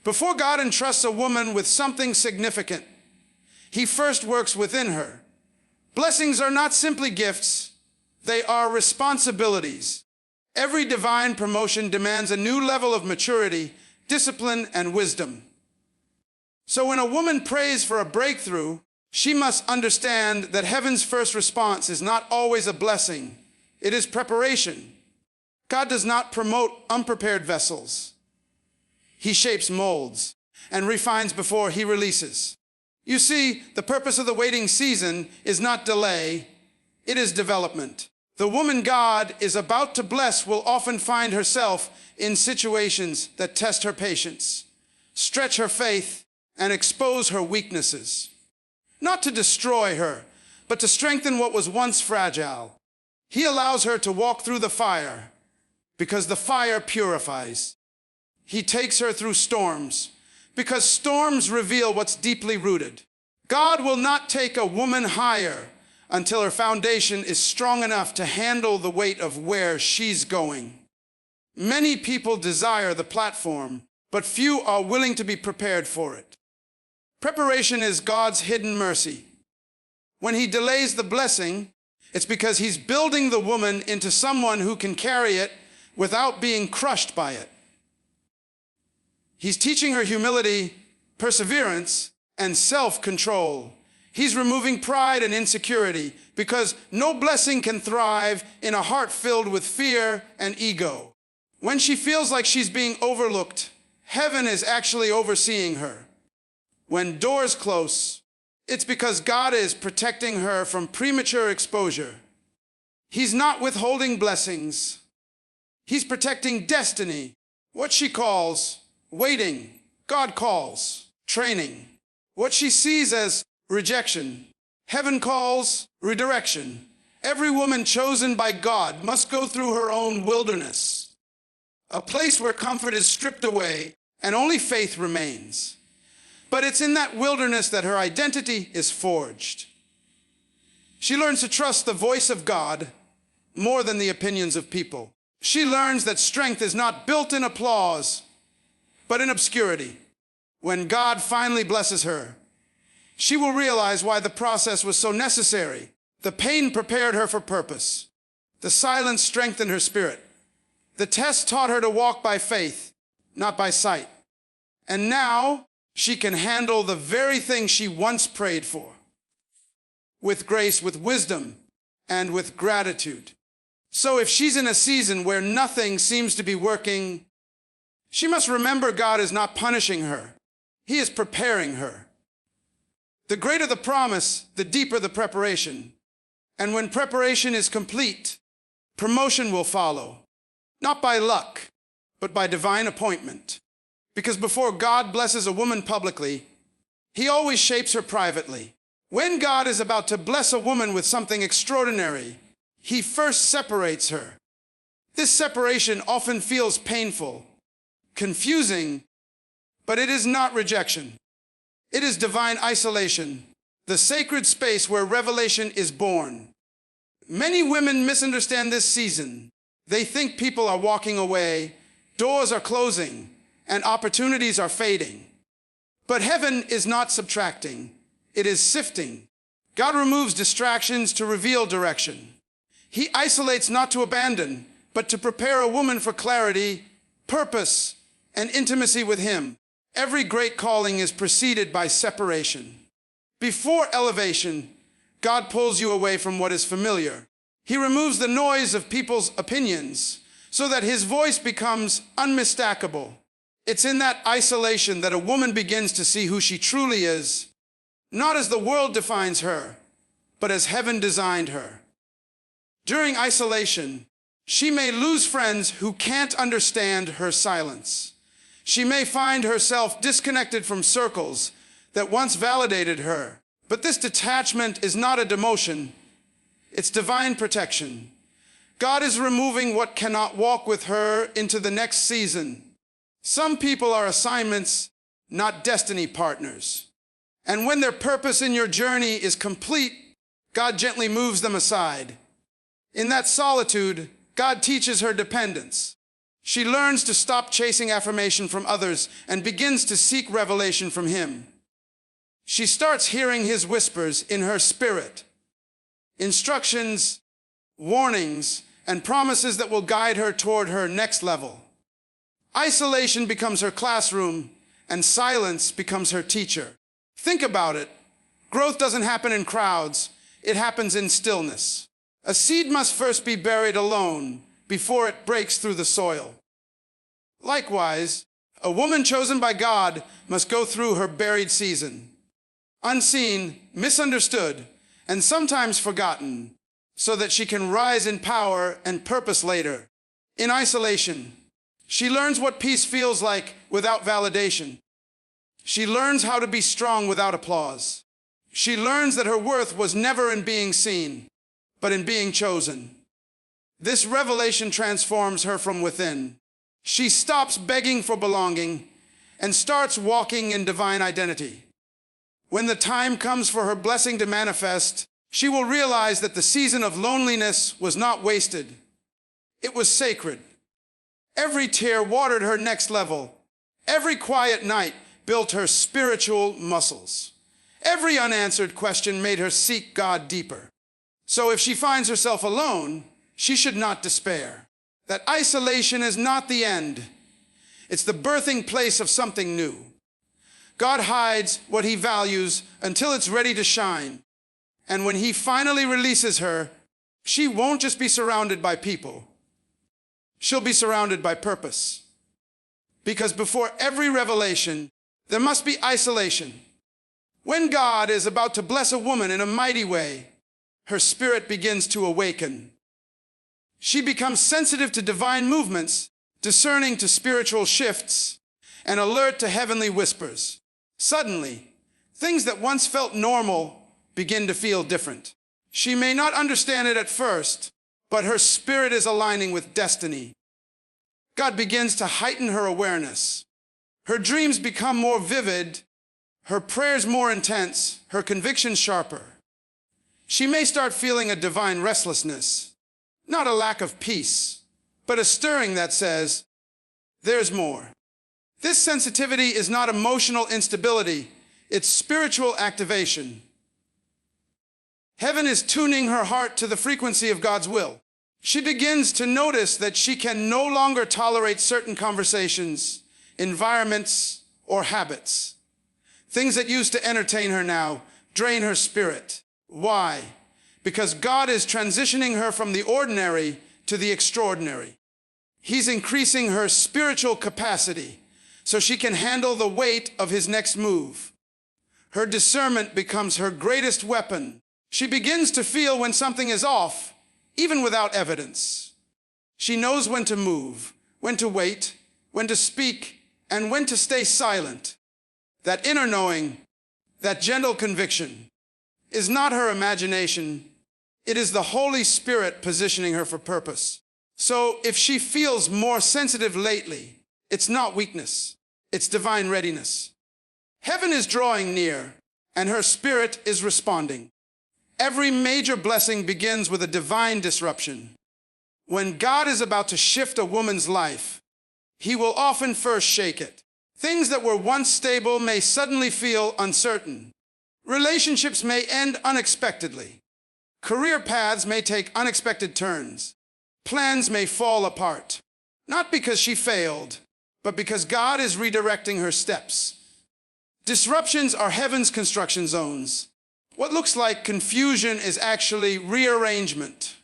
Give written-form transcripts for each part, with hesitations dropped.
Before God entrusts a woman with something significant, He first works within her. Blessings are not simply gifts, they are responsibilities. Every divine promotion demands a new level of maturity, discipline, and wisdom. So when a woman prays for a breakthrough, she must understand that heaven's first response is not always a blessing. It is preparation. God does not promote unprepared vessels. He shapes molds and refines before He releases. You see, the purpose of the waiting season is not delay, it is development. The woman God is about to bless will often find herself in situations that test her patience, stretch her faith, and expose her weaknesses. Not to destroy her, but to strengthen what was once fragile. He allows her to walk through the fire because the fire purifies. He takes her through storms because storms reveal what's deeply rooted. God will not take a woman higher until her foundation is strong enough to handle the weight of where she's going. Many people desire the platform, but few are willing to be prepared for it. Preparation is God's hidden mercy. When He delays the blessing, it's because He's building the woman into someone who can carry it without being crushed by it. He's teaching her humility, perseverance, and self-control. He's removing pride and insecurity because no blessing can thrive in a heart filled with fear and ego. When she feels like she's being overlooked, heaven is actually overseeing her. When doors close, it's because God is protecting her from premature exposure. He's not withholding blessings. He's protecting destiny. What she calls waiting, God calls training. What she sees as rejection, heaven calls redirection. Every woman chosen by God must go through her own wilderness, a place where comfort is stripped away and only faith remains. But it's in that wilderness that her identity is forged. She learns to trust the voice of God more than the opinions of people. She learns that strength is not built in applause, but in obscurity. When God finally blesses her, she will realize why the process was so necessary. The pain prepared her for purpose. The silence strengthened her spirit. The test taught her to walk by faith, not by sight. And now she can handle the very thing she once prayed for, with grace, with wisdom, and with gratitude. So if she's in a season where nothing seems to be working, she must remember God is not punishing her. He is preparing her. The greater the promise, the deeper the preparation. And when preparation is complete, promotion will follow, not by luck, but by divine appointment. Because before God blesses a woman publicly, He always shapes her privately. When God is about to bless a woman with something extraordinary, He first separates her. This separation often feels painful, confusing, but it is not rejection. It is divine isolation, the sacred space where revelation is born. Many women misunderstand this season. They think people are walking away, doors are closing, and opportunities are fading. But heaven is not subtracting, it is sifting. God removes distractions to reveal direction. He isolates not to abandon, but to prepare a woman for clarity, purpose, and intimacy with Him. Every great calling is preceded by separation. Before elevation, God pulls you away from what is familiar. He removes the noise of people's opinions so that His voice becomes unmistakable. It's in that isolation that a woman begins to see who she truly is, not as the world defines her, but as heaven designed her. During isolation, she may lose friends who can't understand her silence. She may find herself disconnected from circles that once validated her. But this detachment is not a demotion, it's divine protection. God is removing what cannot walk with her into the next season. Some people are assignments, not destiny partners. And when their purpose in your journey is complete, God gently moves them aside. In that solitude, God teaches her dependence. She learns to stop chasing affirmation from others and begins to seek revelation from Him. She starts hearing His whispers in her spirit, instructions, warnings, and promises that will guide her toward her next level. Isolation becomes her classroom, and silence becomes her teacher. Think about it. Growth doesn't happen in crowds. It happens in stillness. A seed must first be buried alone before it breaks through the soil. Likewise, a woman chosen by God must go through her buried season, unseen, misunderstood, and sometimes forgotten, so that she can rise in power and purpose later. In isolation, she learns what peace feels like without validation. She learns how to be strong without applause. She learns that her worth was never in being seen, but in being chosen. This revelation transforms her from within. She stops begging for belonging and starts walking in divine identity. When the time comes for her blessing to manifest, she will realize that the season of loneliness was not wasted. It was sacred. Every tear watered her next level. Every quiet night built her spiritual muscles. Every unanswered question made her seek God deeper. So if she finds herself alone, she should not despair. That isolation is not the end. It's the birthing place of something new. God hides what He values until it's ready to shine. And when He finally releases her, she won't just be surrounded by people. She'll be surrounded by purpose. Because before every revelation, there must be isolation. When God is about to bless a woman in a mighty way, her spirit begins to awaken. She becomes sensitive to divine movements, discerning to spiritual shifts, and alert to heavenly whispers. Suddenly, things that once felt normal begin to feel different. She may not understand it at first, but her spirit is aligning with destiny. God begins to heighten her awareness. Her dreams become more vivid, her prayers more intense, her convictions sharper. She may start feeling a divine restlessness, not a lack of peace, but a stirring that says, there's more. This sensitivity is not emotional instability, it's spiritual activation. Heaven is tuning her heart to the frequency of God's will. She begins to notice that she can no longer tolerate certain conversations, environments, or habits. Things that used to entertain her now drain her spirit. Why? Because God is transitioning her from the ordinary to the extraordinary. He's increasing her spiritual capacity so she can handle the weight of His next move. Her discernment becomes her greatest weapon. She begins to feel when something is off, even without evidence. She knows when to move, when to wait, when to speak, and when to stay silent. That inner knowing, that gentle conviction, is not her imagination. It is the Holy Spirit positioning her for purpose. So if she feels more sensitive lately, it's not weakness, it's divine readiness. Heaven is drawing near, and her spirit is responding. Every major blessing begins with a divine disruption. When God is about to shift a woman's life, He will often first shake it. Things that were once stable may suddenly feel uncertain. Relationships may end unexpectedly. Career paths may take unexpected turns. Plans may fall apart. Not because she failed, but because God is redirecting her steps. Disruptions are heaven's construction zones. What looks like confusion is actually rearrangement.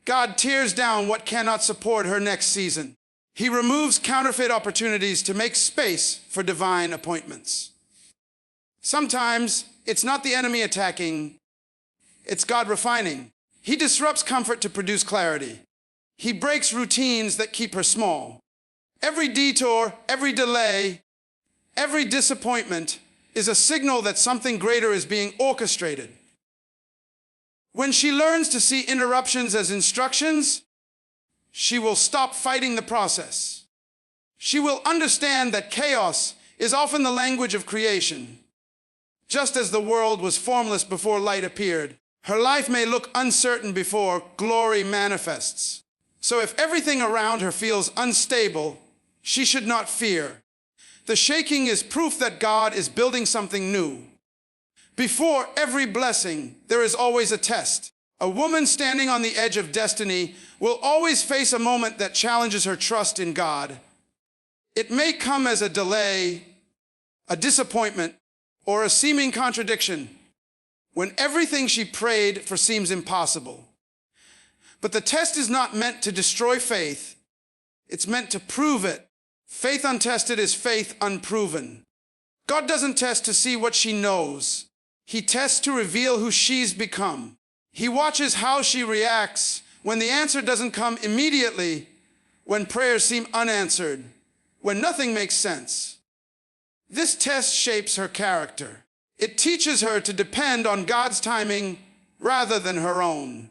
God tears down what cannot support her next season. He removes counterfeit opportunities to make space for divine appointments. Sometimes it's not the enemy attacking, it's God refining. He disrupts comfort to produce clarity. He breaks routines that keep her small. Every detour, every delay, every disappointment is a signal that something greater is being orchestrated. When she learns to see interruptions as instructions, she will stop fighting the process. She will understand that chaos is often the language of creation. Just as the world was formless before light appeared, her life may look uncertain before glory manifests. So if everything around her feels unstable, she should not fear. The shaking is proof that God is building something new. Before every blessing, there is always a test. A woman standing on the edge of destiny will always face a moment that challenges her trust in God. It may come as a delay, a disappointment, or a seeming contradiction, when everything she prayed for seems impossible. But the test is not meant to destroy faith. It's meant to prove it. Faith untested is faith unproven. God doesn't test to see what she knows. He tests to reveal who she's become. He watches how she reacts when the answer doesn't come immediately, when prayers seem unanswered, when nothing makes sense. This test shapes her character. It teaches her to depend on God's timing rather than her own.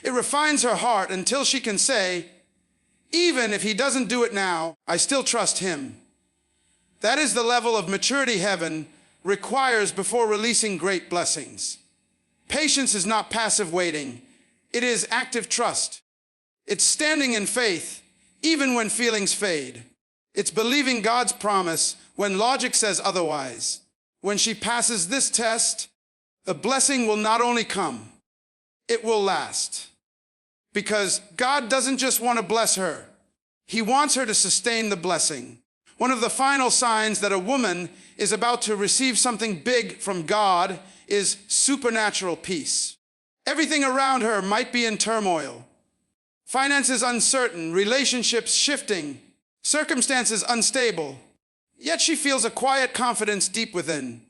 It refines her heart until she can say, even if he doesn't do it now, I still trust him. That is the level of maturity heaven requires before releasing great blessings. Patience is not passive waiting. It is active trust. It's standing in faith, even when feelings fade. It's believing God's promise when logic says otherwise. When she passes this test, the blessing will not only come, it will last. Because God doesn't just want to bless her. He wants her to sustain the blessing. One of the final signs that a woman is about to receive something big from God is supernatural peace. Everything around her might be in turmoil. Finances uncertain, relationships shifting, circumstances unstable. Yet she feels a quiet confidence deep within.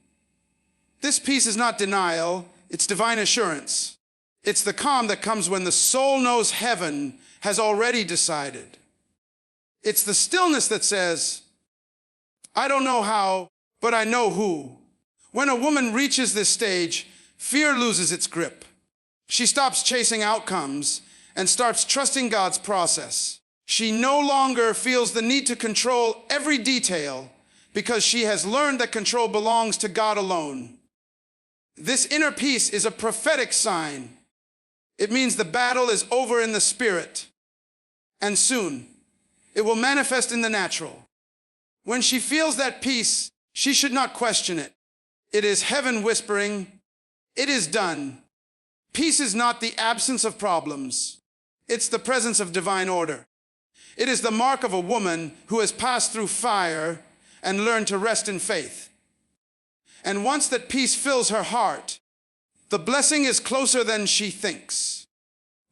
This peace is not denial, it's divine assurance. It's the calm that comes when the soul knows heaven has already decided. It's the stillness that says, I don't know how, but I know who. When a woman reaches this stage, fear loses its grip. She stops chasing outcomes and starts trusting God's process. She no longer feels the need to control every detail because she has learned that control belongs to God alone. This inner peace is a prophetic sign. It means the battle is over in the spirit, and soon it will manifest in the natural. When she feels that peace, she should not question it. It is heaven whispering, it is done. Peace is not the absence of problems. It's the presence of divine order. It is the mark of a woman who has passed through fire and learned to rest in faith. And once that peace fills her heart, the blessing is closer than she thinks.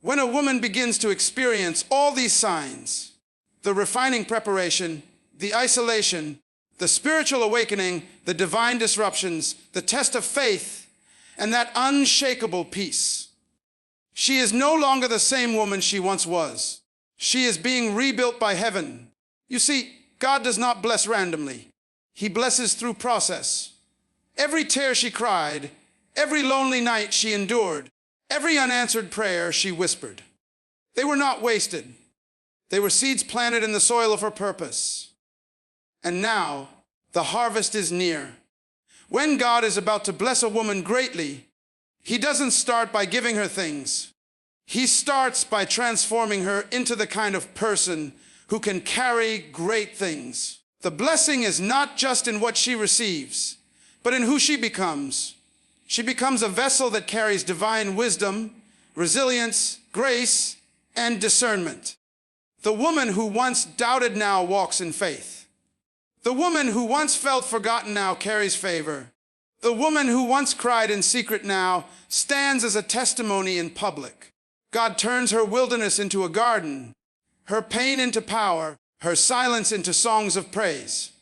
When a woman begins to experience all these signs, the refining preparation, the isolation, the spiritual awakening, the divine disruptions, the test of faith, and that unshakable peace, she is no longer the same woman she once was. She is being rebuilt by heaven. You see, God does not bless randomly. He blesses through process. Every tear she cried, every lonely night she endured, every unanswered prayer she whispered, they were not wasted. They were seeds planted in the soil of her purpose. And now, the harvest is near. When God is about to bless a woman greatly, he doesn't start by giving her things. He starts by transforming her into the kind of person who can carry great things. The blessing is not just in what she receives, but in who she becomes. She becomes a vessel that carries divine wisdom, resilience, grace, and discernment. The woman who once doubted now walks in faith. The woman who once felt forgotten now carries favor. The woman who once cried in secret now stands as a testimony in public. God turns her wilderness into a garden, her pain into power, her silence into songs of praise.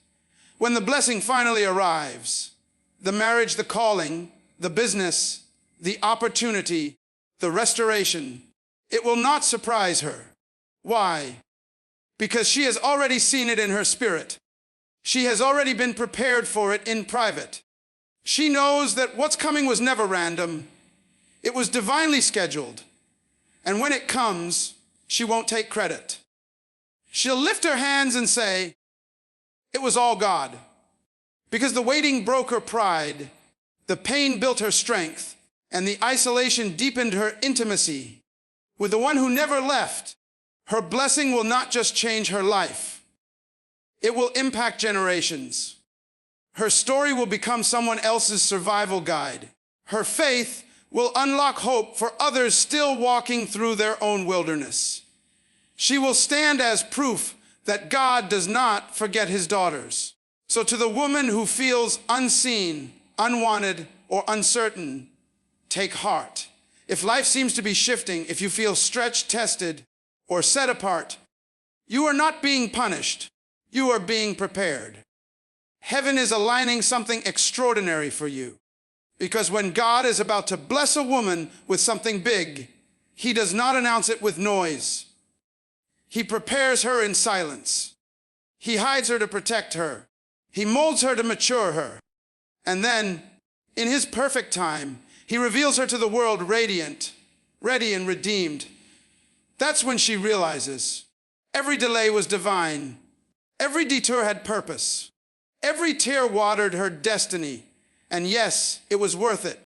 When the blessing finally arrives, the marriage, the calling, the business, the opportunity, the restoration, it will not surprise her. Why? Because she has already seen it in her spirit. She has already been prepared for it in private. She knows that what's coming was never random. It was divinely scheduled. And when it comes, she won't take credit. She'll lift her hands and say, it was all God. Because the waiting broke her pride, the pain built her strength, and the isolation deepened her intimacy with the one who never left, Her blessing will not just change her life. It will impact generations. Her story will become someone else's survival guide. Her faith will unlock hope for others still walking through their own wilderness. She will stand as proof that God does not forget his daughters. So to the woman who feels unseen, unwanted, or uncertain, take heart. If life seems to be shifting, if you feel stretched, tested, or set apart, you are not being punished. You are being prepared. Heaven is aligning something extraordinary for you. Because when God is about to bless a woman with something big, he does not announce it with noise. He prepares her in silence. He hides her to protect her. He molds her to mature her. And then, in his perfect time, he reveals her to the world radiant, ready and redeemed. That's when she realizes every delay was divine. Every detour had purpose. Every tear watered her destiny. And yes, it was worth it.